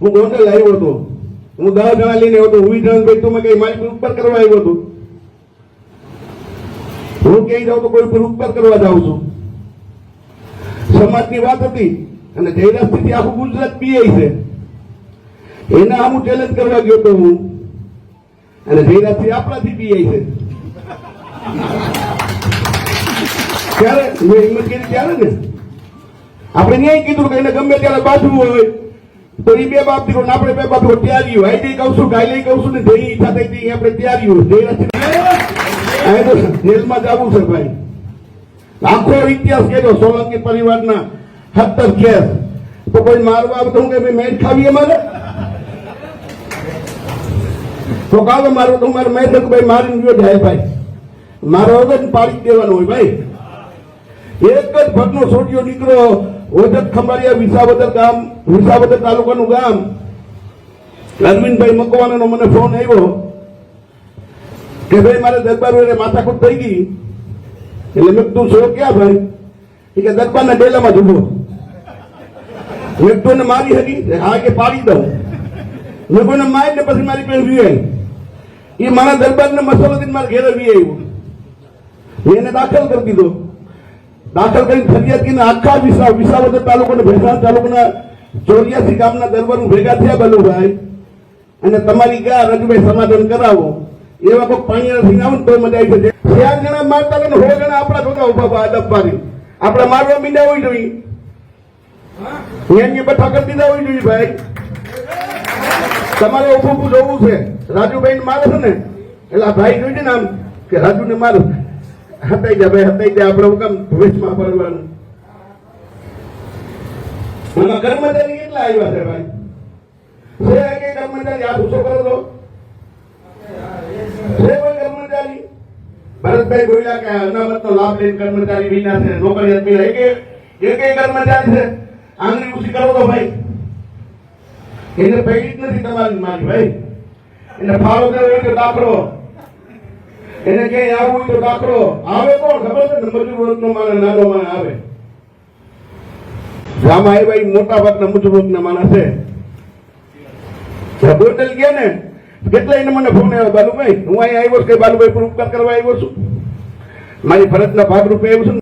હું ગોંડલ આવ્યો હતો, હું 10 જણા લઈને આવ્યો હતો, હું ભાઈ તું કઈ મારી પર ઉપર કરવા આવ્યો હતો? હું ક્યાંય જાઉં તો કોઈ પર ઉપર કરવા જાઉં છું. સમાજની વાત હતી અને જયરાજથી આખું ગુજરાત પીઆઈ છે, એના હું ચેલેન્જ કરવા ગયો હતો હું, અને જયરાજથી આપણાથી પીઆઈ છે. ત્યારે મેં હિંમત કરી ત્યારે ને આપણે ન્યાય કીધું કે એને ગમે ત્યારે બાજુ હોય તો એ બે બાપ દીકરો આપણે બે બાપ દીકરો ત્યારી હોય. આઈ કહું છું, ગાય કહું છું ને જઈ ઈચ્છા થઈ આપણે ત્યારી હોય. જયરાજથી તો જેલમાં જવું છે ભાઈ. આખો ઇતિહાસ કહેજો સોલંકી પરિવારના 70 કેસ. તો કોઈ મારવા આવે તો હું કે ભાઈ મેચ ખાવી અમારે તો કાવે મારો તો મારે મેચ ભાઈ મારીને ગયો જાય ભાઈ, મારો વગર પાડી દેવાનો હોય ભાઈ. એક જ ભટનો છોડીઓ નીકળો ઓજત ખંભાળિયા વિસાવદર ગામ, વિસાવદર તાલુકાનું ગામ. અરવિંદભાઈ મકવાણાનો મને ફોન આવ્યો કે ભાઈ મારે દરબાર માથાકૂટ થઈ ગઈ. એટલે મેં તું છો ક્યાં ભાઈ? એ કે દરબારના ડેલામાં જ ઉભો. મેં તું મારી હતી? હા કે પાડી દઉં. મેં કોઈને મારી ને પછી મારી પાસે વી એ મારા દરબારને મસાલો દઈને મારા ઘેરે વી આવ્યો. મેં એને દાખલ કરી દીધો. દાખલ કરીને ફરિયાદ કરીને આખા વિસાવદર તાલુકાના ભેસાણ તાલુકાના 84 ગામના દરબાર ભેગા થયા બલુભાઈ, અને તમારી ગયા રજુભાઈ સમાધાન કરાવો. એવા કોઈ પાણી નથી આવું તો મજા આવી છે. 4 જણા મારતા ને 6 જણા આપણા જોતા ઉભા ડબ્બાની આપણે મારવા મીંડા હોવી જોઈએ. એની બઠા કરી દીધા હોવી જોઈએ ભાઈ. તમારે ઉભું જોવું છે. રાજુભાઈ મારે છે ને એટલે ભાઈ જોઈ ને આમ કે રાજુ ને મારે હતાઈ જાય ભાઈ, હતાઈ જાય. આપણે કામ ભવિષ્યમાં પડવાનું. એમાં કર્મચારી કેટલા આવ્યા છે ભાઈ? છે કે કર્મચારી આ પૂછો કરો તો છે કોઈ કર્મચારી? ભરતભાઈ બોલ્યા કે અનામતનો લાભ લઈને કર્મચારી વિના છે, નોકરિયાત વિના એક કર્મચારી છે. આંગળી ઊંચી કરો તો ભાઈ એને પૈડી જ નથી તમારી મારી ભાઈ. એને ફાળો દેવો હોય તો દાખલો, એને ક્યાંય આવવું હોય તો દાખલો આવે. કોણ ખબર છે ને? મજૂર વર્ગનો માણસ, નાનો માણસ આવે. ગામમાં આવ્યા મોટા ભાગના મજૂર વર્ગના માણસ છે. બોટલ ગયા ને કેટલા એને મને ફોન આવ્યો, બાલુભાઈ હું અહીંયા આવ્યો છું, બાલુભાઈ પર ઉપકાર કરવા આવ્યો છું, મારી ફરજના ભાગરૂપે આવ્યો છું.